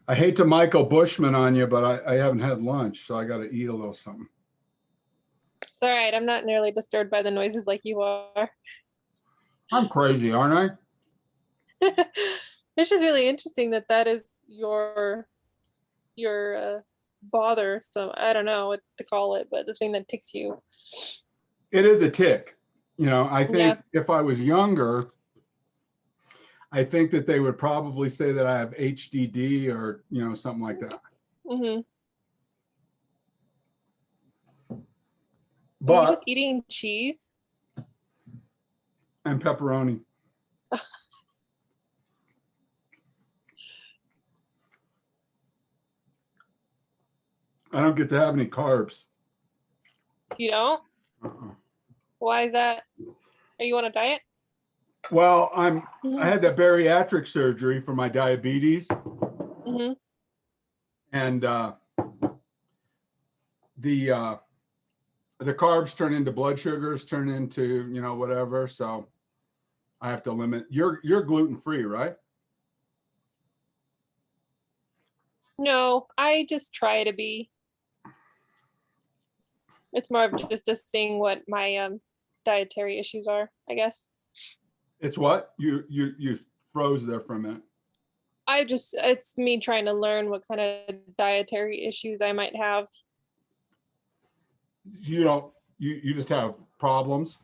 I hate to Michael Bushman on you, but I haven't had lunch, so I got to eat a little something. It's all right. I'm not nearly disturbed by the noises like you are. I'm crazy, aren't I? It's just really interesting that that is your bother. So I don't know what to call it, but the thing that ticks you. It is a tick. You know, I think Yeah. if I was younger, I think that they would probably say that I have HDD or, you know, something like that. Mm-hmm. Are you But just eating cheese? and pepperoni. I don't get to have any carbs. You don't? Uh-uh. Why is that? Are you on a diet? Well, I had that bariatric surgery for my diabetes, Mm-hmm. and the carbs turn into blood sugars, turn into, you know, whatever. So I have to limit. You're gluten free, right? No, I just try to be. It's more of just seeing what my dietary issues are, I guess. It's what? You froze there for a minute. It's me trying to learn what kind of dietary issues I might have. You don't, you just have problems.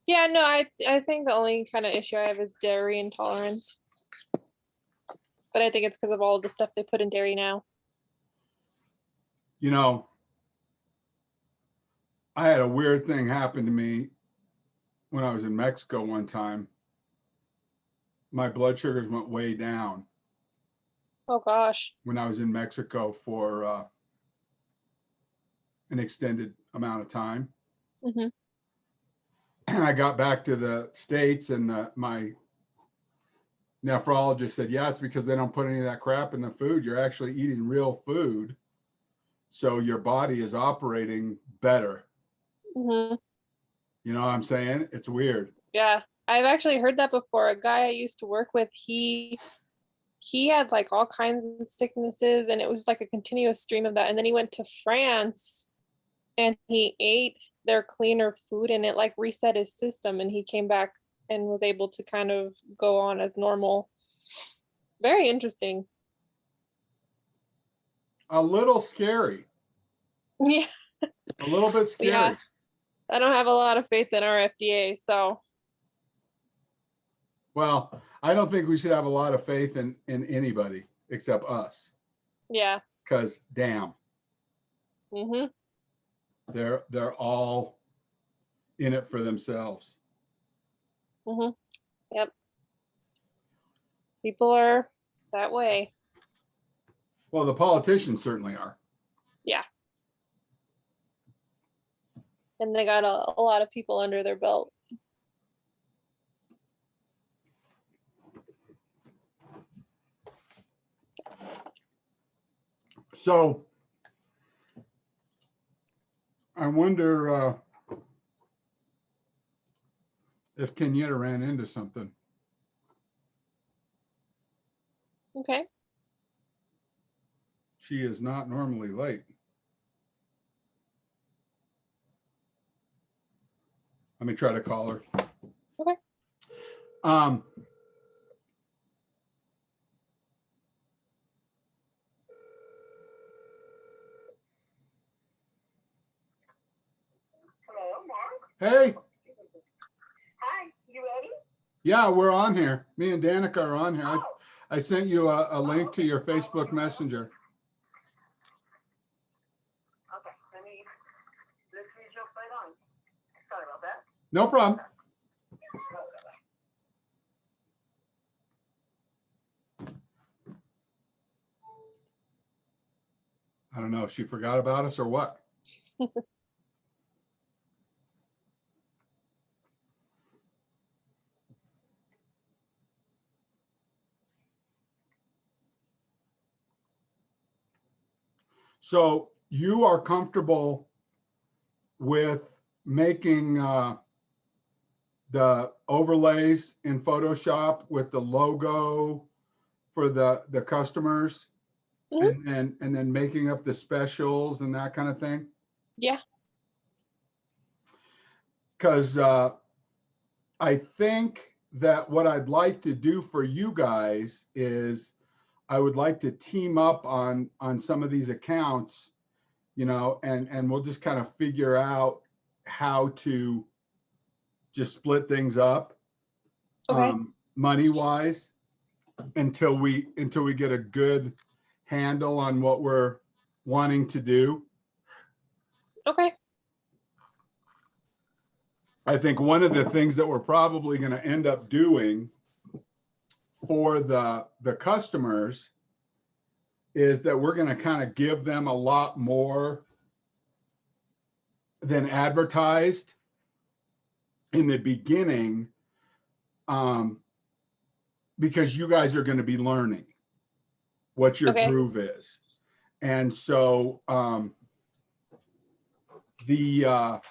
Yeah, no, I think the only kind of issue I have is dairy intolerance. But I think it's because of all the stuff they put in dairy now. You know, I had a weird thing happen to me when I was in Mexico one time. My blood sugars went way down Oh gosh. when I was in Mexico for an extended amount of time. Mm-hmm. And I got back to the States, and my nephrologist said, yeah, it's because they don't put any of that crap in the food. You're actually eating real food. So your body is operating better. Mm-hmm. You know what I'm saying? It's weird. Yeah, I've actually heard that before. A guy I used to work with, he had like all kinds of sicknesses, and it was like a continuous stream of that. And then he went to France and he ate their cleaner food, and it like reset his system, and he came back and was able to kind of go on as normal. Very interesting. A little scary. Yeah. A little bit scary. Yeah. I don't have a lot of faith in our FDA, so. Well, I don't think we should have a lot of faith in anybody except us. Yeah. Because damn. Mm-hmm. They're all in it for themselves. Mm-hmm. Yep. People are that way. Well, the politicians certainly are. Yeah. And they got a lot of people under their belt. So I wonder if Kenyetta ran into something. Okay. She is not normally late. Let me try to call her. Okay. Um, Hello, Mark. hey, Hi, you ready? yeah, we're on here. Me and Danika are on here. Oh, I sent you a link to your Facebook Messenger. okay. Let's jump right on. Sorry about that. No problem. I don't know if she forgot about us or what. So you are comfortable with making the overlays in Photoshop with the logo for the customers, Mhm. and then making up the specials and that kind of thing? Yeah. Because I think that what I'd like to do for you guys is I would like to team up on some of these accounts, you know, and we'll just kind of figure out how to just split things up, Okay. money wise, until we get a good handle on what we're wanting to do. Okay. I think one of the things that we're probably going to end up doing for the customers is that we're going to kind of give them a lot more than advertised in the beginning, because you guys are going to be learning what your Okay. groove is. And so the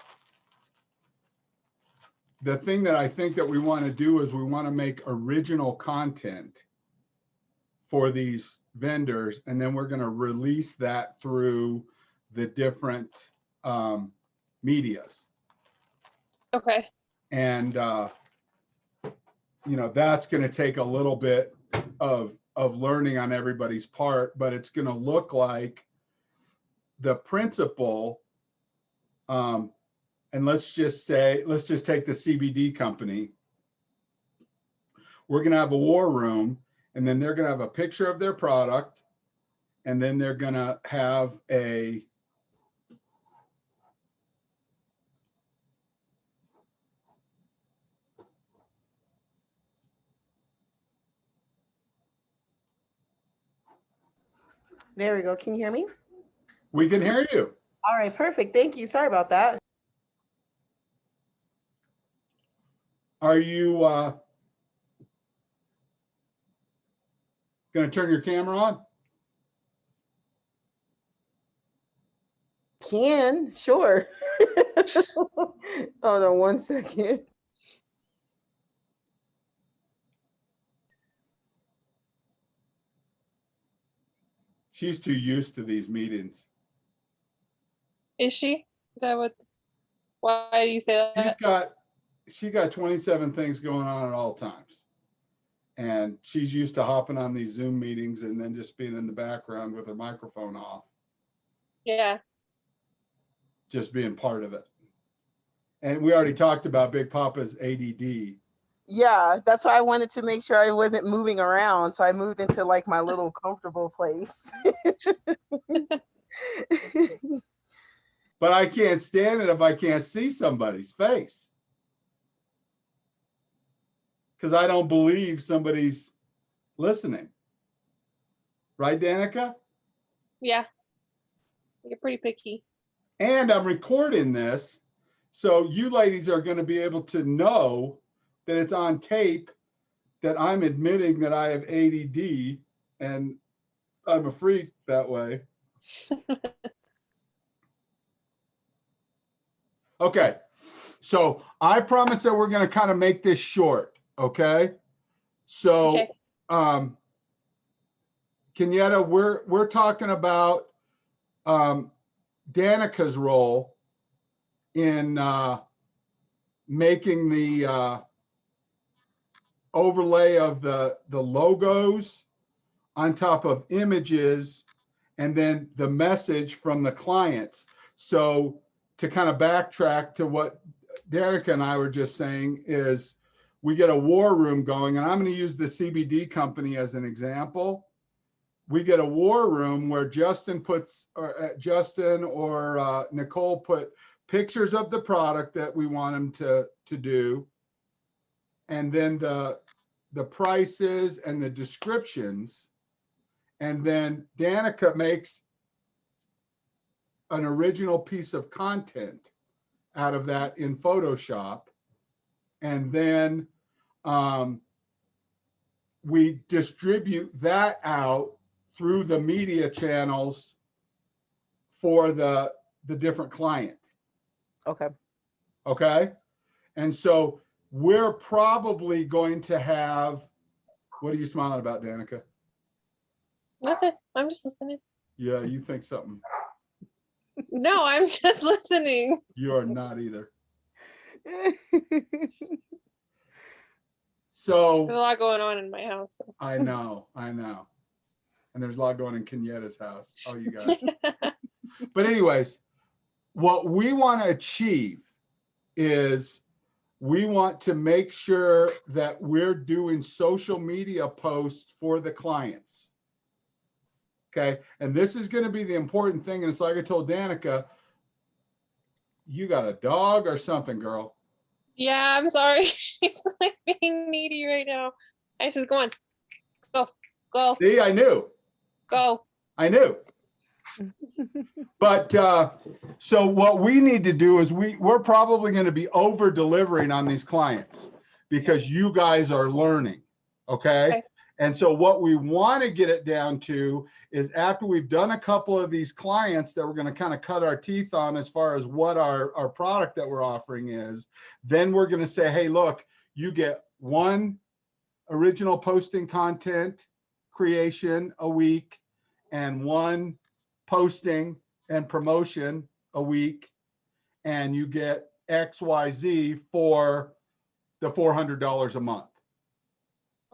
thing that I think that we want to do is we want to make original content for these vendors, and then we're going to release that through the different medias. Okay. And you know, that's going to take a little bit of learning on everybody's part, but it's going to look like the principal. And let's just take the CBD company. We're going to have a war room, and then they're going to have a picture of their product, and then they're going to have a There we go. Can you hear me? we can hear you. All right, perfect. Thank you. Sorry about that. Are you going to turn your camera on? Can, sure. Hold on 1 second. She's too used to these meetings. Is she? Is that what? Why do you say that? She got 27 things going on at all times. And she's used to hopping on these Zoom meetings and then just being in the background with her microphone off, Yeah. just being part of it. And we already talked about Big Papa's ADD. Yeah, that's why I wanted to make sure I wasn't moving around. So I moved into like my little comfortable place. But I can't stand it if I can't see somebody's face, because I don't believe somebody's listening. Right, Danica? Yeah. You're pretty picky. And I'm recording this, so you ladies are going to be able to know that it's on tape, that I'm admitting that I have ADD and I'm a freak that way. Okay, so I promise that we're going to kind of make this short. Okay, so Okay. Kenyetta, we're talking about Danica's role in making the overlay of the logos on top of images, and then the message from the clients. So to kind of backtrack to what Danica and I were just saying is, we get a war room going, and I'm going to use the CBD company as an example. We get a war room where Justin or Nicole put pictures of the product that we want them to do, and then the prices and the descriptions. And then Danica makes an original piece of content out of that in Photoshop. And then we distribute that out through the media channels for the different client. Okay. Okay. And so we're probably going to have, what are you smiling about, Danica? Nothing. I'm just listening. Yeah, you think something. No, I'm just listening. You are not either. There's a So lot going on in my house. So. I know. And there's a lot going in Kenyetta's house. Oh, you guys. But anyways, what we want to achieve is we want to make sure that we're doing social media posts for the clients. Okay. And this is going to be the important thing. And it's like I told Danika, you got a dog or something, girl. Yeah, I'm sorry. She's like being needy right now. I says, go on. Go. See, I knew. But so what we need to do is we're probably going to be over delivering on these clients because you guys are learning. Okay. And so what we want to get it down to is after we've done a couple of these clients that we're going to kind of cut our teeth on as far as what our product that we're offering is, then we're going to say, hey, look, you get one original posting content creation a week and one posting and promotion a week, and you get XYZ for the $400 a month.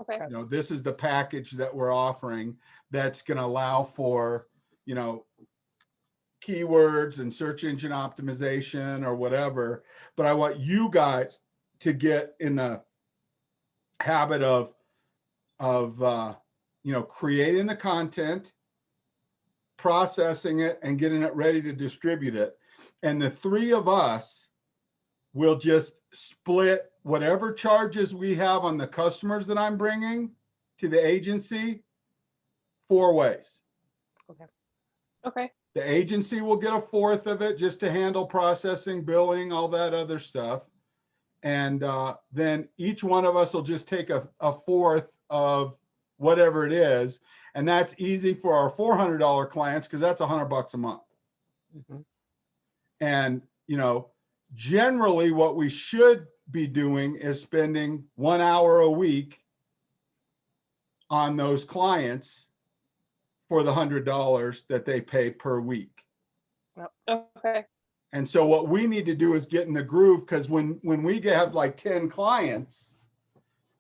Okay. You know, this is the package that we're offering that's going to allow for, you know, keywords and search engine optimization or whatever. But I want you guys to get in the habit of you know, creating the content, processing it, and getting it ready to distribute it. And the three of us will just split whatever charges we have on the customers that I'm bringing to the agency 4 ways. Okay. The agency will get a fourth of it just to handle processing, billing, all that other stuff. And then each one of us will just take a fourth of whatever it is. And that's easy for our $400 clients because that's $100 a month. Mhm. And, you know, generally what we should be doing is spending 1 hour a week on those clients for the $100 that they pay per week. Okay. And so what we need to do is get in the groove, because when we have like 10 clients,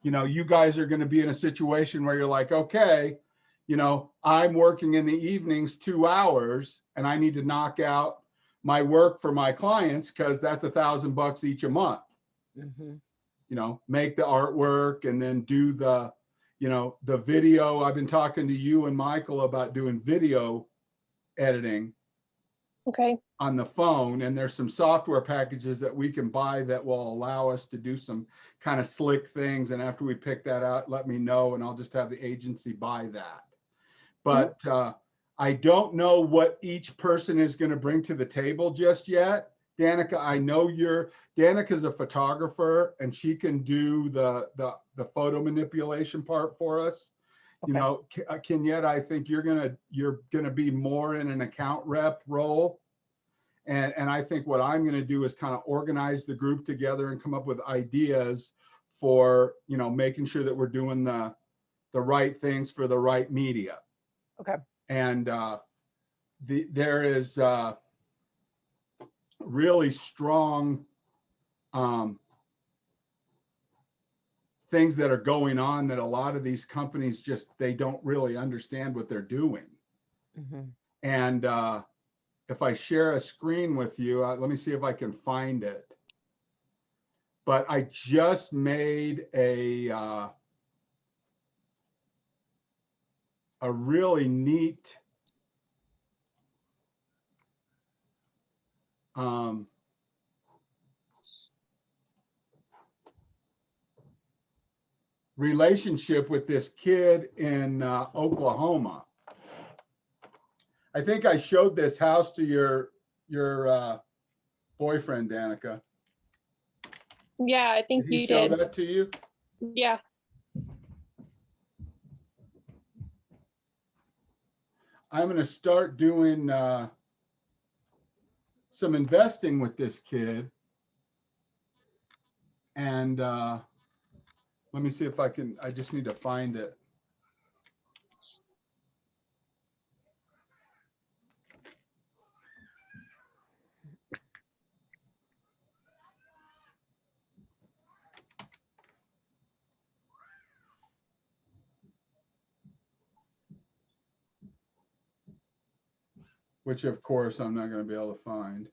you know, you guys are going to be in a situation where you're like, okay, you know, I'm working in the evenings 2 hours and I need to knock out my work for my clients because that's $1,000 each a month. Mhm. You know, make the artwork and then do the, you know, the video. I've been talking to you and Michael about doing video editing Okay. on the phone, and there's some software packages that we can buy that will allow us to do some kind of slick things. And after we pick that out, let me know and I'll just have the agency buy that. But I don't know what each person is going to bring to the table just yet. Danika, I know Danika's a photographer and she can do the photo manipulation part for us. You know, Kenyetta, I think you're gonna be more in an account rep role. And I think what I'm going to do is kind of organize the group together and come up with ideas for, you know, making sure that we're doing the right things for the right media. Okay. And there is really strong things that are going on that a lot of these companies just, they don't really understand what they're doing. Mhm. And if I share a screen with you, let me see if I can find it. But I just made a really neat relationship with this kid in Oklahoma. I think I showed this house to your boyfriend, Danika. Yeah, I think Did he you show did. that to you? Yeah. I'm going to start doing some investing with this kid. And let me see if I just need to find it. which of course I'm not going to be able to find.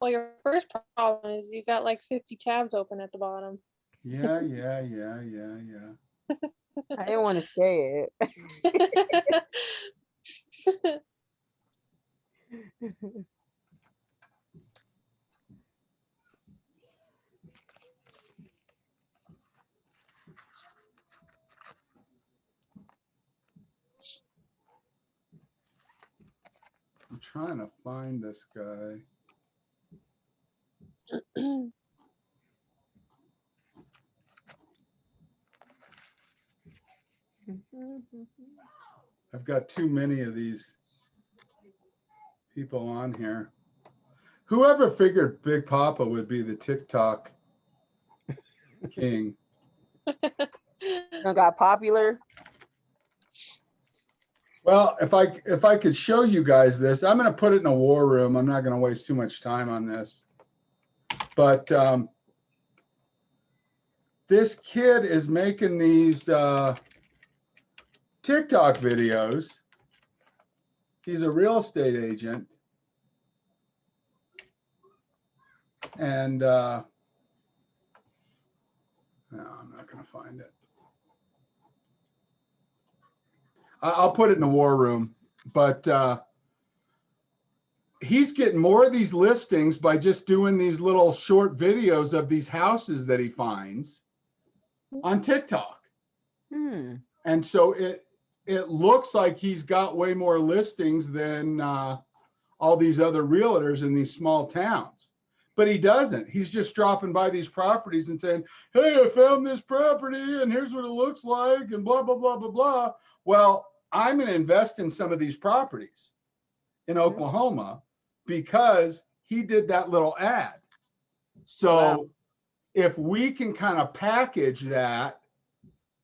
Well, your first problem is you got like 50 tabs open at the bottom. Yeah. I didn't want to say it. I'm trying to find this guy. I've got too many of these people on here. Whoever figured Big Papa would be the TikTok king? Got popular. Well, if I could show you guys this, I'm going to put it in a war room. I'm not going to waste too much time on this. But this kid is making these TikTok videos. He's a real estate agent. And no, I'm not going to find it. I'll put it in the war room, but he's getting more of these listings by just doing these little short videos of these houses that he finds on TikTok. And so it looks like he's got way more listings than all these other realtors in these small towns. But he doesn't. He's just dropping by these properties and saying, hey, I found this property and here's what it looks like and blah, blah, blah, blah, blah. Well, I'm going to invest in some of these properties in Oklahoma because he did that little ad. So if we can kind of package that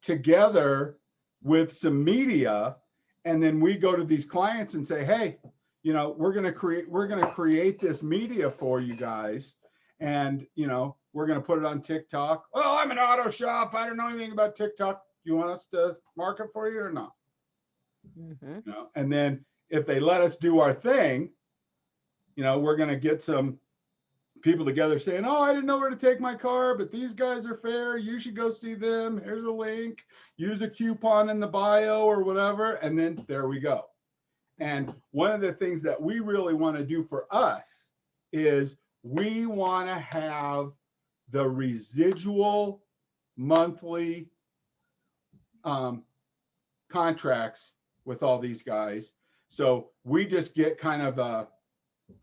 together with some media, and then we go to these clients and say, hey, you know, we're going to create this media for you guys. And, you know, we're going to put it on TikTok. Oh, I'm an auto shop. I don't know anything about TikTok. You want us to market for you or not? You know, and then if they let us do our thing, you know, we're going to get some people together saying, oh, I didn't know where to take my car, but these guys are fair. You should go see them. Here's a link. Use a coupon in the bio or whatever. And then there we go. And one of the things that we really want to do for us is we want to have the residual monthly contracts with all these guys. So we just get kind of a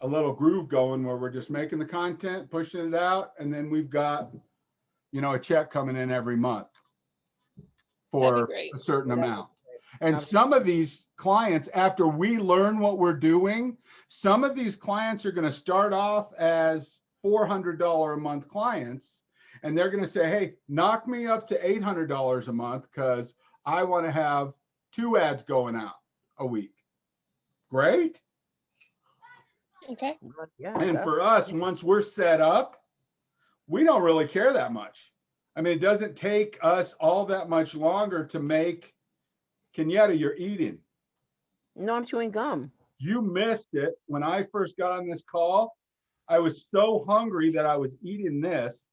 little groove going where we're just making the content, pushing it out, and then we've got, you know, a check coming in every month for a certain amount. And some of these clients, after we learn what we're doing, some of these clients are going to start off as $400 a month clients, and they're going to say, hey, knock me up to $800 a month because I want to have 2 ads going out a week. Great. Okay. Yeah. And for us, once we're set up, we don't really care that much. I mean, it doesn't take us all that much longer to make. Kenyetta, you're eating. No, I'm chewing gum. You missed it when I first got on this call. I was so hungry that I was eating this.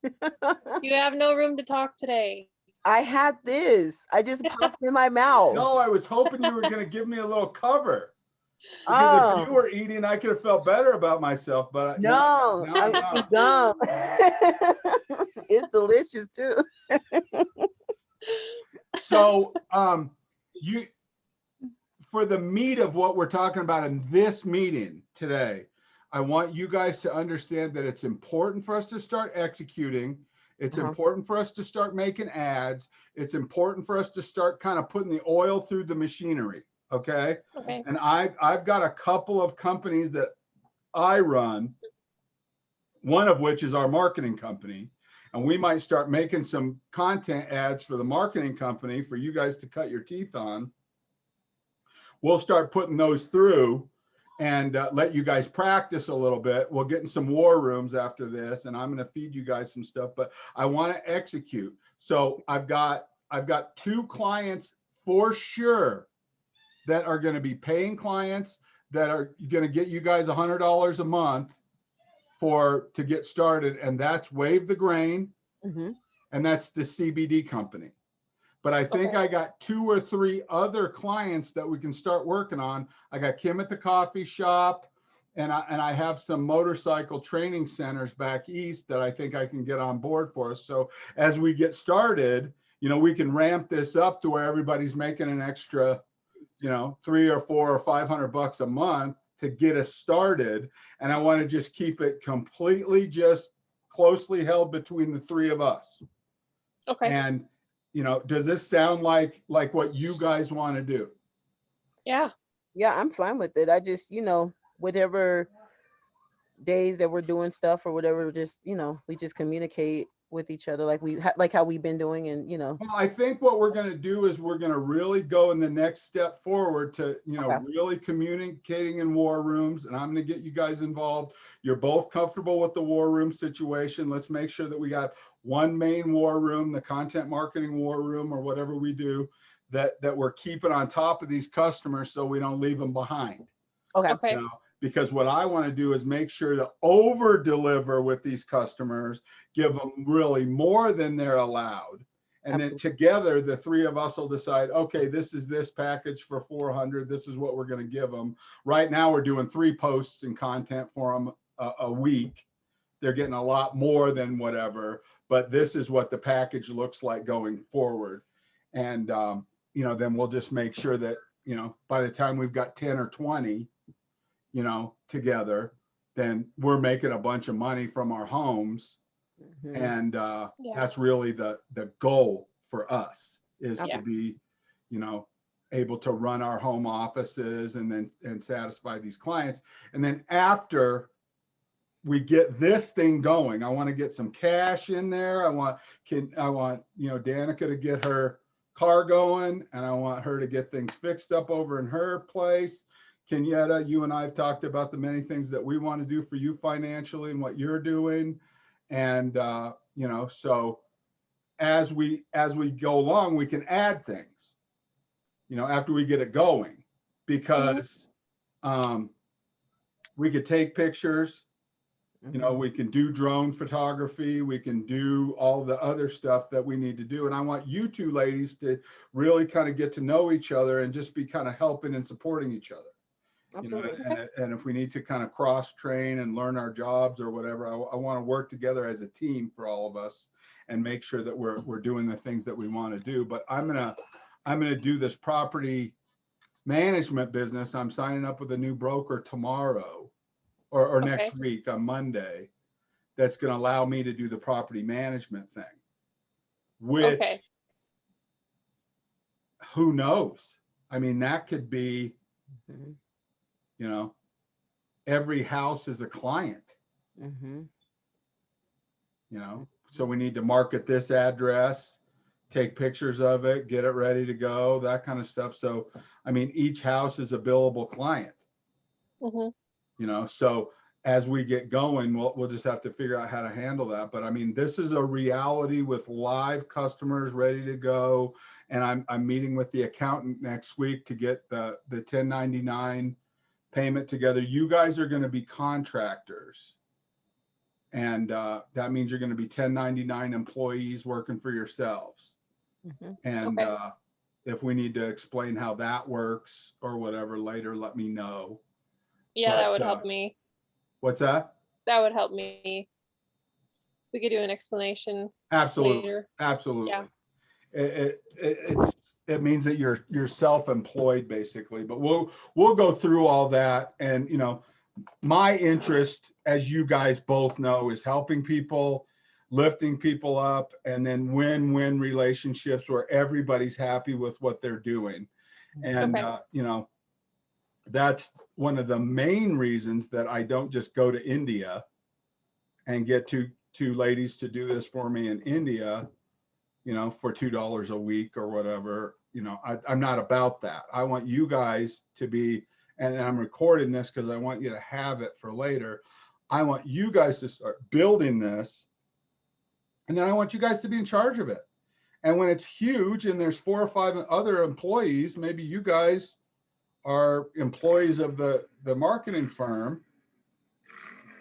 You have no room to talk today. I had this. I just popped in my mouth. No, I was hoping you were going to give me a little cover. Because if you were eating, I could have felt better about myself. But no, I'm I'm not. gum. It's delicious too. So you, for the meat of what we're talking about in this meeting today, I want you guys to understand that it's important for us to start executing. It's important for us to start making ads. It's important for us to start kind of putting the oil through the machinery. Okay. And I've got a couple of companies that I run, one of which is our marketing company. And we might start making some content ads for the marketing company for you guys to cut your teeth on. We'll start putting those through. and let you guys practice a little bit. We'll get in some war rooms after this, and I'm going to feed you guys some stuff, but I want to execute. So I've got 2 clients for sure that are going to be paying clients that are going to get you guys $100 a month to get started. And that's Wave the Grain. Mm-hmm. And that's the CBD company. But I think Okay. I got 2 or 3 other clients that we can start working on. I got Kim at the coffee shop, and I have some motorcycle training centers back east that I think I can get on board for us. So as we get started, we can ramp this up to where everybody's making an extra, $300 or $400 or $500 a month to get us started. And I want to just keep it completely just closely held between the 3 of us. Okay. And, does this sound like what you guys want to do? Yeah. Yeah, I'm fine with it. I just, whatever days that we're doing stuff or whatever, just, we just communicate with each other like how we've been doing, and Well, I think what we're going to do is we're going to really go in the next step forward to, Okay. really communicating in war rooms, and I'm going to get you guys involved. You're both comfortable with the war room situation. Let's make sure that we got one main war room, the content marketing war room, or whatever we do, that we're keeping on top of these customers so we don't leave them behind. Okay. Okay. Because what I want to do is make sure to over deliver with these customers, give them really more than they're allowed. And Absolutely. then together, the 3 of us will decide, okay, this is this package for 400. This is what we're going to give them. Right now, we're doing 3 posts and content for them a week. They're getting a lot more than whatever, but this is what the package looks like going forward. And, then we'll just make sure that, by the time we've got 10 or 20, together, then we're making a bunch of money from our homes. Mhm. And Yeah. that's really the goal for us, is Yeah. to be, able to run our home offices and satisfy these clients. And then after we get this thing going, I want to get some cash in there. I want Danika to get her car going, and I want her to get things fixed up over in her place. Kenyetta, you and I have talked about the many things that we want to do for you financially and what you're doing. And, so as we go along, we can add things, after we get it going, because we could take pictures, we can do drone photography, we can do all the other stuff that we need to do. And I want you 2 ladies to really kind of get to know each other and just be kind of helping and supporting each other. Absolutely. And if we need to kind of cross train and learn our jobs or whatever, I want to work together as a team for all of us and make sure that we're doing the things that we want to do. But I'm gonna do this property management business. I'm signing up with a new broker tomorrow or Okay. next week on Monday. That's going to allow me to do the property management thing, which Okay. who knows? I mean, that could be, Mhm. every house is a client, Mhm. so we need to market this address, take pictures of it, get it ready to go, that kind of stuff. So, I mean, each house is a billable client, Mm-hmm. So as we get going, we'll just have to figure out how to handle that. But I mean, this is a reality with live customers ready to go. And I'm meeting with the accountant next week to get the 1099 payment together. You guys are going to be contractors. And that means you're going to be 1099 employees working for yourselves. Mhm. And Okay. if we need to explain how that works or whatever later, let me know. Yeah, that But, would help me. What's that? That would help me. We could do an explanation Absolutely. later. Absolutely. Yeah. It means that you're self-employed basically, but we'll go through all that. And my interest, as you guys both know, is helping people, lifting people up, and then win-win relationships where everybody's happy with what they're doing. And Okay. that's one of the main reasons that I don't just go to India and get two ladies to do this for me in India, for $2 a week or whatever. I'm not about that. I want you guys to be and I'm recording this because I want you to have it for later. I want you guys to start building this, and then I want you guys to be in charge of it. And when it's huge and there's 4 or 5 other employees, maybe you guys are employees of the marketing firm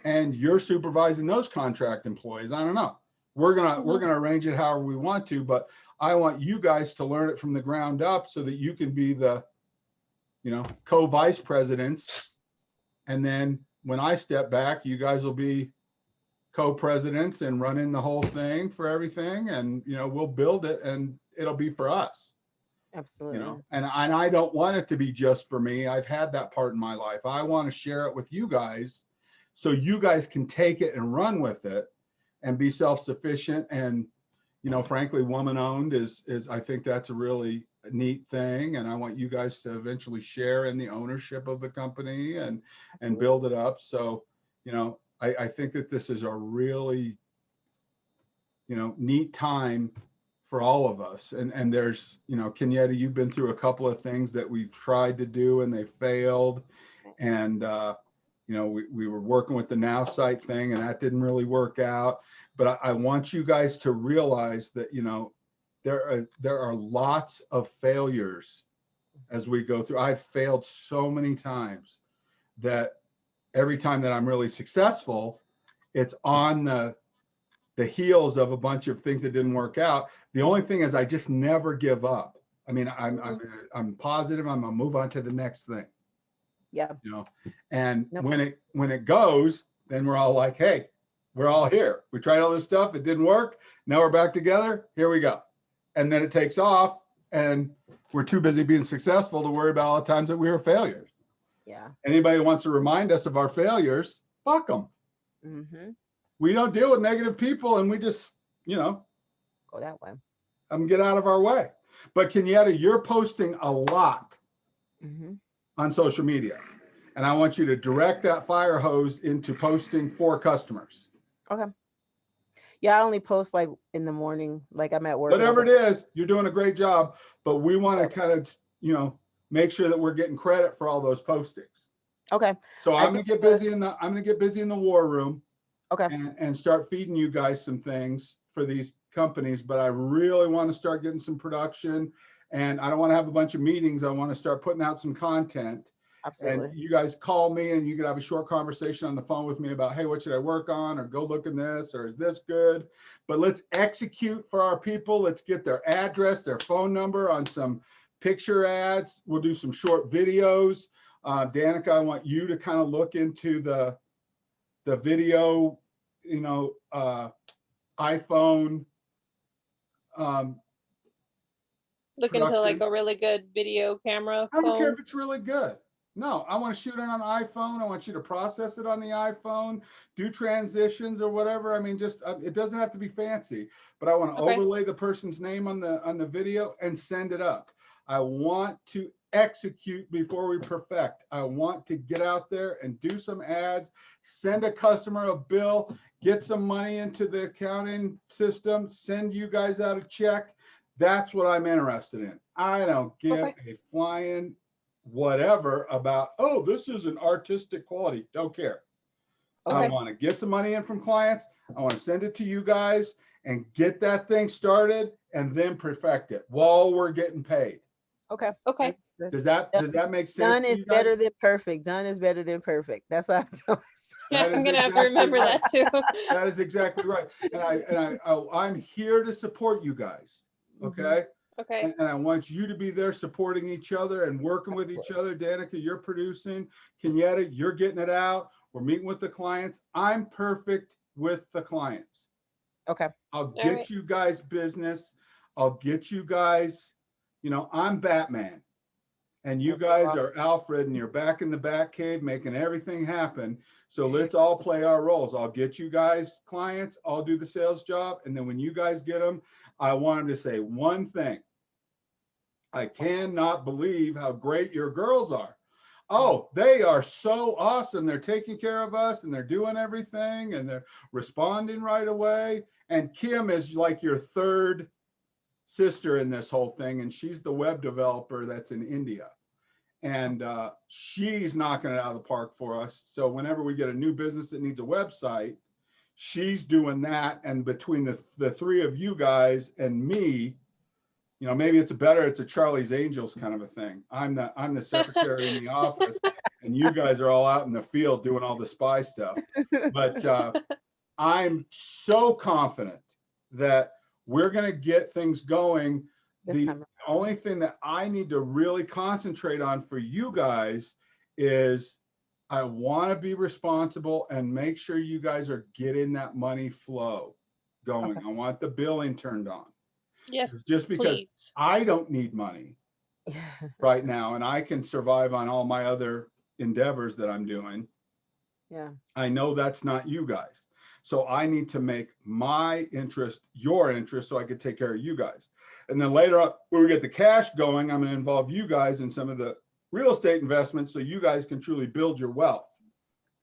and you're supervising those contract employees. I don't know. We're gonna arrange it however we want to, but I want you guys to learn it from the ground up so that you can be the, co-vice presidents. And then when I step back, you guys will be co-presidents and running the whole thing for everything. And, we'll build it and it'll be for us. Absolutely. And I don't want it to be just for me. I've had that part in my life. I want to share it with you guys so you guys can take it and run with it and be self-sufficient. And, frankly, woman owned is I think that's a really neat thing. And I want you guys to eventually share in the ownership of the company and build it up. So, I think that this is a really, neat time for all of us. And there's, Kenyetta, you've been through a couple of things that we've tried to do and they failed. And, we were working with the Now Site thing and that didn't really work out. But I want you guys to realize that, there are lots of failures as we go through. I've failed so many times that every time that I'm really successful, it's on the heels of a bunch of things that didn't work out. The only thing is I just never give up. I mean, I'm positive. I'm gonna move on to the next thing. Yeah. And Nope. when it goes, then we're all like, hey, we're all here. We tried all this stuff. It didn't work. Now we're back together. Here we go. And then it takes off and we're too busy being successful to worry about all the times that we were failures. Yeah. Anybody who wants to remind us of our failures, fuck them. Mm-hmm. We don't deal with negative people and we just, Go that way. get out of our way. But Kenyetta, you're posting a lot Mm-hmm. on social media. And I want you to direct that fire hose into posting for customers. Okay. Yeah, I only post like in the morning, like I'm at work. Whatever it is, you're doing a great job. But we want to kind of, make sure that we're getting credit for all those postings. Okay. So I'm gonna get busy in the war room. Okay. And start feeding you guys some things for these companies. But I really want to start getting some production, and I don't want to have a bunch of meetings. I want to start putting out some content. Absolutely. And you guys call me and you can have a short conversation on the phone with me about, hey, what should I work on? Or go look in this, or is this good? But let's execute for our people. Let's get their address, their phone number on some picture ads. We'll do some short videos. Danika, I want you to kind of look into the video, iPhone. Look into like production. a really good video camera I don't care phone. if it's really good. No, I want to shoot it on the iPhone. I want you to process it on the iPhone, do transitions or whatever. I mean, just it doesn't have to be fancy, but I want to Okay. overlay the person's name on the video and send it up. I want to execute before we perfect. I want to get out there and do some ads, send a customer a bill, get some money into the accounting system, send you guys out a check. That's what I'm interested in. I don't give a flying whatever about, oh, this is an artistic quality. Don't care. I Okay. want to get some money in from clients. I want to send it to you guys and get that thing started and then perfect it while we're getting paid. Okay. Okay. Does that make sense? Done to is you guys? better than perfect. Done is better than perfect. That's what I tell myself. Yeah, That I'm is gonna have to exactly remember right. that too. That is exactly right. And I'm here to support you guys. Okay. Okay. And I want you to be there supporting each other and working with each other. Danika, you're producing. Kenyetta, you're getting it out. We're meeting with the clients. I'm perfect with the clients. Okay. I'll All get right. you guys business. I'll get you guys, I'm Batman. And you guys are Alfred and you're back in the Batcave making everything happen. So let's all play our roles. I'll get you guys clients. I'll do the sales job. And then when you guys get them, I want them to say one thing. I cannot believe how great your girls are. Oh, they are so awesome. They're taking care of us and they're doing everything and they're responding right away. And Kim is like your third sister in this whole thing. And she's the web developer that's in India. and she's knocking it out of the park for us. So whenever we get a new business that needs a website, she's doing that. And between the three of you guys and me, you know, maybe it's a Charlie's Angels kind of a thing. I'm the secretary in the office, and you guys are all out in the field doing all the spy stuff. But I'm so confident that we're going to get things going. This The time. only thing that I need to really concentrate on for you guys is I want to be responsible and make sure you guys are getting that money flow going. Okay. I want the billing turned on. Yes, Just because please. I don't need money right now and I can survive on all my other endeavors that I'm doing, Yeah. I know that's not you guys. So I need to make my interest your interest so I could take care of you guys. And then later on, when we get the cash going, I'm going to involve you guys in some of the real estate investments so you guys can truly build your wealth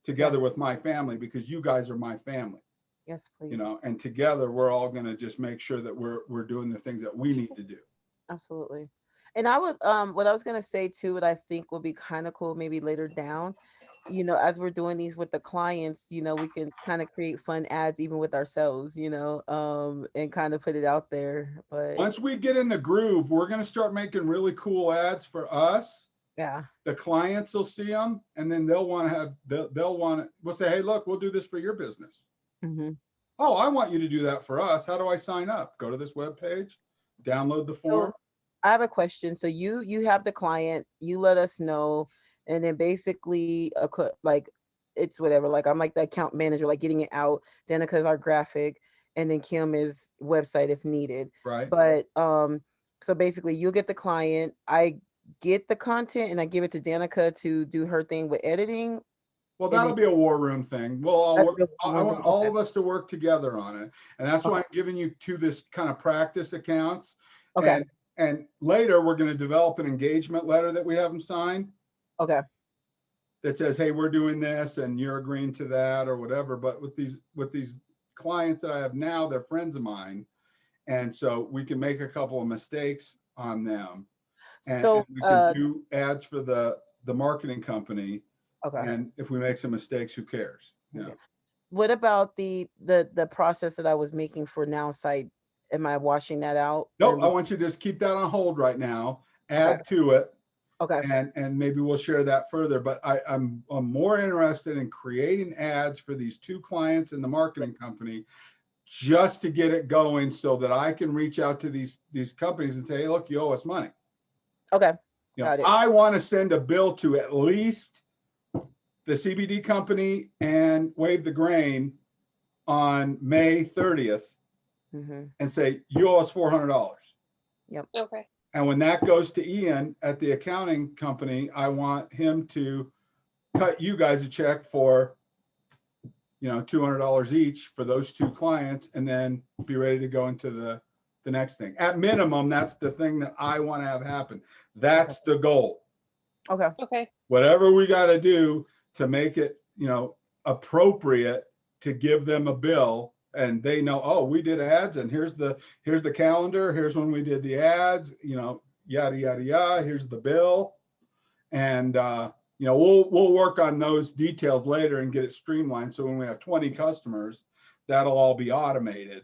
together with my family, because you guys are my family. Yes, please. You know, and together we're all going to just make sure that we're doing the things that we need to do. Absolutely. And I would what I was gonna say too, what I think will be kind of cool maybe later down, you know, as we're doing these with the clients, you know, we can kind of create fun ads even with ourselves, you know, and kind of put it out there. But Once we get in the groove, we're going to start making really cool ads for us. yeah. The clients will see them, and then they'll want to have, we'll say, hey, look, we'll do this for your business. Mm-hmm. Oh, I want you to do that for us. How do I sign up? Go to this webpage, download the form. So I have a question. So you have the client, you let us know, and then basically like it's whatever. Like I'm like the account manager, like getting it out. Danica's our graphic, and then Kim is website if needed. Right. But so basically you get the client, I get the content, and I give it to Danica to do her thing with editing. Well, And that'll then be a war room thing. We'll all that's work. the I one want thing. all Okay. of us to work together on it. And that's why I'm giving you two this kind of practice accounts. Okay. And later we're going to develop an engagement letter that we have them sign Okay. that says, hey, we're doing this and you're agreeing to that or whatever. But with these clients that I have now, they're friends of mine. And so we can make a couple of mistakes on them. And So we can do ads for the marketing company. okay. And if we make some mistakes, who cares? You know? Okay. What about the process that I was making for Now Site? Am I washing that out? Nope, I want you to just keep that on hold right now, add to it, Okay. and maybe we'll share that further. But I'm more interested in creating ads for these two clients in the marketing company just to get it going so that I can reach out to these companies and say, hey, look, you owe us money. Okay. You know, Got it. I want to send a bill to at least the CBD company and Wave the Grain on May 30th Mm-hmm. and say, you owe us $400. Okay. And when that goes to Ian at the accounting company, I want him to cut you guys a check for, you know, $200 each for those two clients, and then be ready to go into the next thing. At minimum, that's the thing that I want to have happen. That's the goal. Okay. Okay. Whatever we got to do to make it, you know, appropriate to give them a bill, and they know, oh, we did ads, and here's the calendar, here's when we did the ads, you know, yada yada yada, here's the bill. And you know, we'll work on those details later and get it streamlined, so when we have 20 customers, that'll all be automated.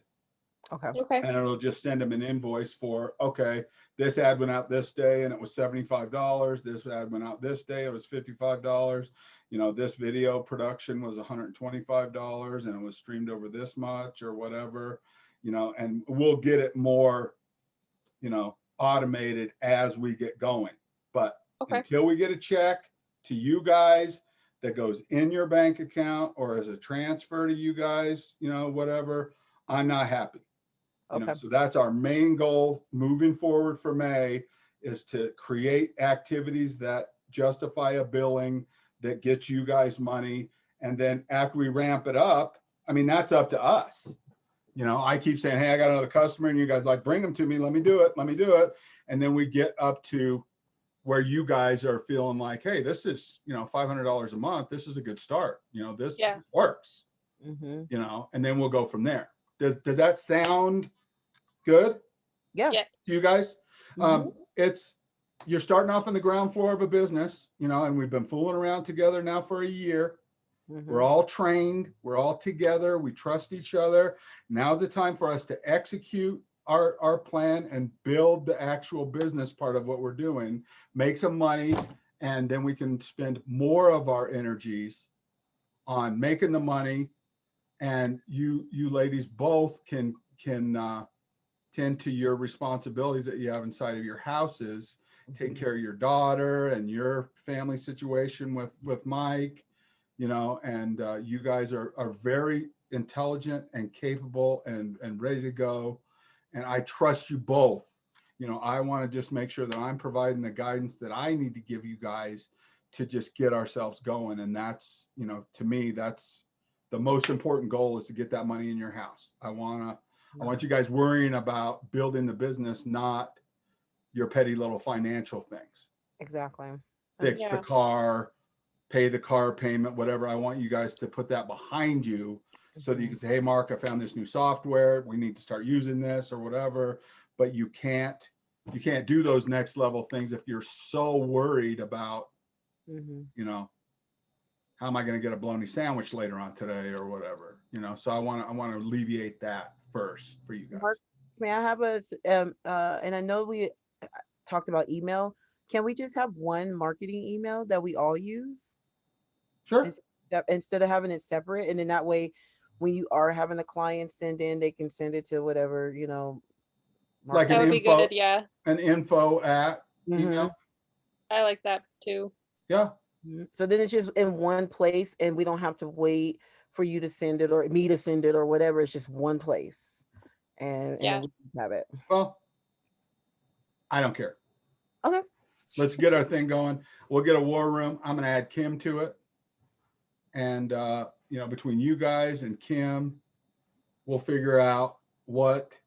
Okay. Okay. And it'll just send them an invoice for, okay, this ad went out this day and it was $75. This ad went out this day, it was $55. You know, this video production was $125 and it was streamed over this much or whatever, you know, and we'll get it more, you know, automated as we get going. But Okay. until we get a check to you guys that goes in your bank account or as a transfer to you guys, you know, whatever, I'm not happy. You know, Okay. so that's our main goal moving forward for May, is to create activities that justify a billing that gets you guys money. And then after we ramp it up, I mean, that's up to us. You know, I keep saying, hey, I got another customer, and you guys like, bring them to me. Let me do it. And then we get up to where you guys are feeling like, hey, this is, you know, $500 a month. This is a good start. You know, this works, Mm-hmm. you know, and then we'll go from there. Does that sound good Yeah. Yes. to you guys? Mhm. It's you're starting off on the ground floor of a business, you know, and we've been fooling around together now for a year. We're all trained, we're all together, we trust each other. Now's the time for us to execute our plan and build the actual business part of what we're doing, make some money, and then we can spend more of our energies on making the money. And you ladies both can tend to your responsibilities that you have inside of your houses, take care of your daughter and your family situation with Mike, you know, and you guys are very intelligent and capable and ready to go. And I trust you both. You know, I want to just make sure that I'm providing the guidance that I need to give you guys to just get ourselves going. And that's, you know, to me, that's the most important goal, is to get that money in your house. I want you guys worrying about building the business, not your petty little financial things. Exactly. Fix Yeah. the car, pay the car payment, whatever. I want you guys to put that behind you so that you can say, hey, Mark, I found this new software. We need to start using this or whatever. But you can't do those next level things if you're so worried about, you know, how am I going to get a bologna sandwich later on today or whatever, you know? So I want to alleviate that first for you guys. Mark, may I have and I know we talked about email. Can we just have one marketing email that we all use? Sure. Instead of having it separate, and then that way, when you are having a client send in, they can send it to whatever, you know. Like That would be good. Yeah. An info at email. I like that too. Yeah. So then it's just in one place, and we don't have to wait for you to send it or me to send it or whatever. It's just one place, and then we just have it. Well, I don't care. Okay. Let's get our thing going. We'll get a war room. I'm going to add Kim to it. And, you know, between you guys and Kim, we'll figure out what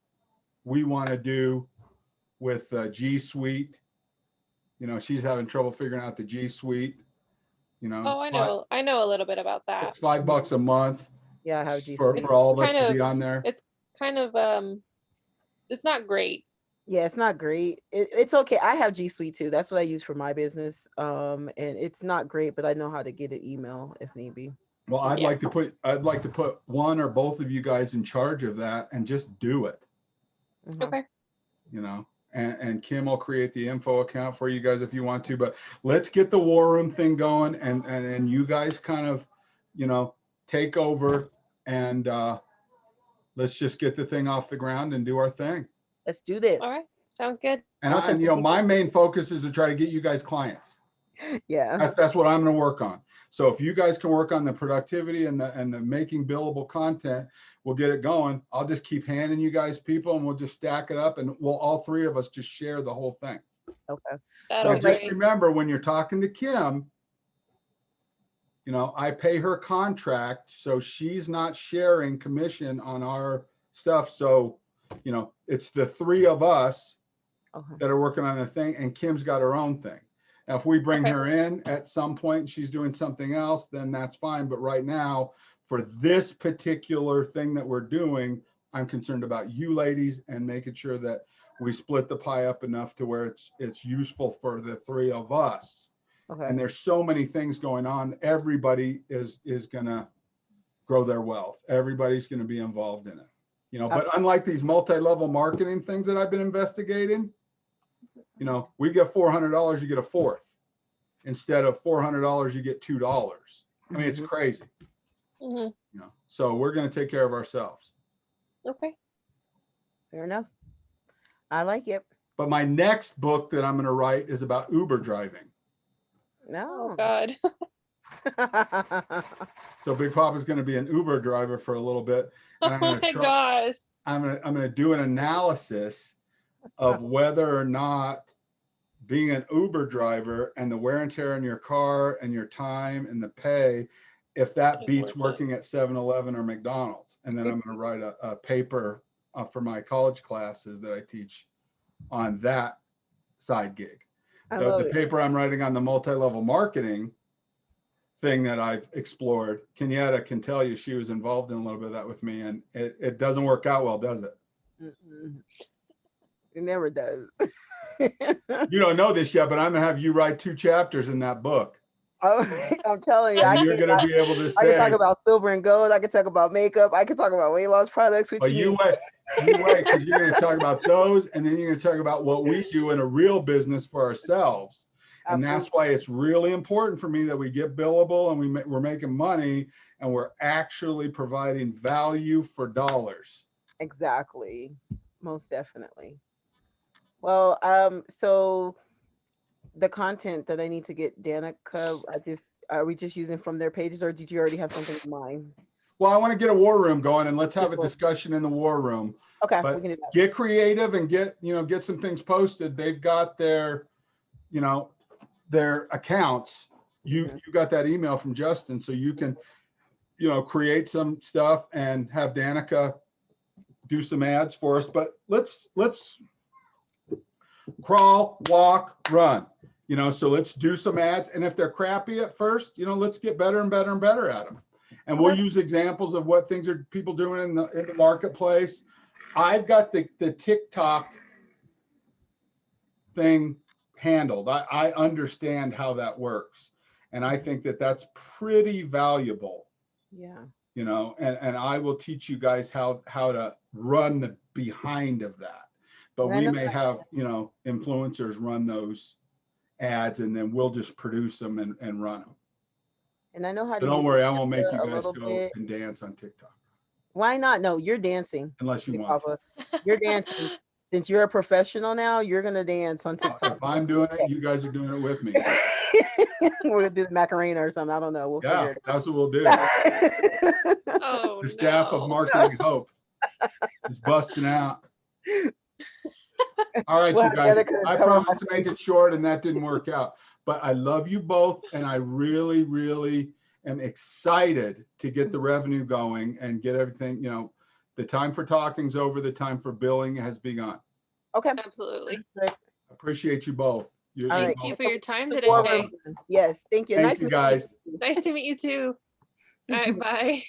we want to do with G Suite. You know, she's having trouble figuring out the G Suite. You know, Oh, I know a little bit about that. It's $5 a month. Yeah, I have G for all of us to be on there. It's kind of it's not great. Yeah, it's not great. It's okay. I have G Suite too. That's what I use for my business. And it's not great, but I know how to get an email if need be. Well, I'd like to put one or both of you guys in charge of that and just do it. Okay. You know, and Kim will create the info account for you guys if you want to, but let's get the war room thing going, and you guys kind of, you know, take over, and let's just get the thing off the ground and do our thing. Let's do this. All right. Sounds good. And you know, my main focus is to try to get you guys clients. Yeah. That's what I'm going to work on. So if you guys can work on the productivity and the making billable content, we'll get it going. I'll just keep handing you guys people, and we'll just stack it up, and we'll all three of us just share the whole thing. Okay. So just remember, when you're talking to Kim, you know, I pay her contract, so she's not sharing commission on our stuff. So, you know, it's the three of us that are working on the thing, and Kim's got her own thing. Now, if we bring her in at some point and she's doing something else, then that's fine. But right now, for this particular thing that we're doing, I'm concerned about you ladies and making sure that we split the pie up enough to where it's useful for the three of us. And there's so many things going on. Everybody is gonna grow their wealth. Everybody's gonna be involved in it. You know, but unlike these multi-level marketing things that I've been investigating, you know, we get $400, you get a fourth. Instead of $400, you get $2. I mean, it's crazy. You know, so we're going to take care of ourselves. Okay. Fair enough. I like it. But my next book that I'm going to write is about Uber driving. No. Oh God. So Big Papa's going to be an Uber driver for a little bit. And Oh my gosh. I'm going to do an analysis of whether or not being an Uber driver and the wear and tear on your car and your time and the pay, if that beats working at 7-Eleven or McDonald's. And then I'm going to write a paper for my college classes that I teach on that side gig. The paper I'm writing on the multi-level marketing thing that I've explored, Kenyetta can tell you, she was involved in a little bit of that with me, and it doesn't work out well, does it? It never does. You don't know this yet, but I'm gonna have you write 2 chapters in that book. I'm telling you, And you're gonna be able to I can talk say, about silver and gold. I can talk about makeup. I can talk about weight loss products. Which well, you wait, because you're gonna talk about those, and then you're gonna talk about what we do in a real business for ourselves. And that's why it's really important for me that we get billable and we're making money and we're actually providing value for dollars. Exactly. Most definitely. Well, so the content that I need to get Danica, are we just using from their pages, or did you already have something in mind? Well, I want to get a war room going, and let's have a discussion in the war room. Okay, But we can do that. get creative and get some things posted. They've got their accounts. You got that email from Justin, so you can create some stuff and have Danica do some ads for us. But let's crawl, walk, run. So let's do some ads, and if they're crappy at first, let's get better and better and better at them. And we'll use examples of what things are people doing in the marketplace. I've got the TikTok thing handled. I understand how that works, and I think that that's pretty valuable. Yeah. And I will teach you guys how to run the behind of that. But And I we know may have influencers run those ads, and then we'll just produce them and run them. And I know how to. So don't worry, I won't make you a guys little go bit. and dance on TikTok Why not? No, you're dancing. unless you Big want Papa. You're dancing. Since you're a professional now, you're gonna dance on to. TikTok. If I'm doing it, you guys are doing it with me. We're gonna do the Macarena or something. I don't know. We'll Yeah, figure that's what we'll do. it out. Oh, The staff of no. Marketing Hope is busting out. All right, Well, you guys, Danica, I cover my promised to make face. it short, and that didn't work out. But I love you both, and I really, really am excited to get the revenue going and get everything. The time for talking's over. The time for billing has begun. Okay. Absolutely. Appreciate you both. All right. Thank you for your time The war today. room. Yes, thank you. Thank Nice you, to meet you. guys. Nice to meet you too. All Thank you. right, bye.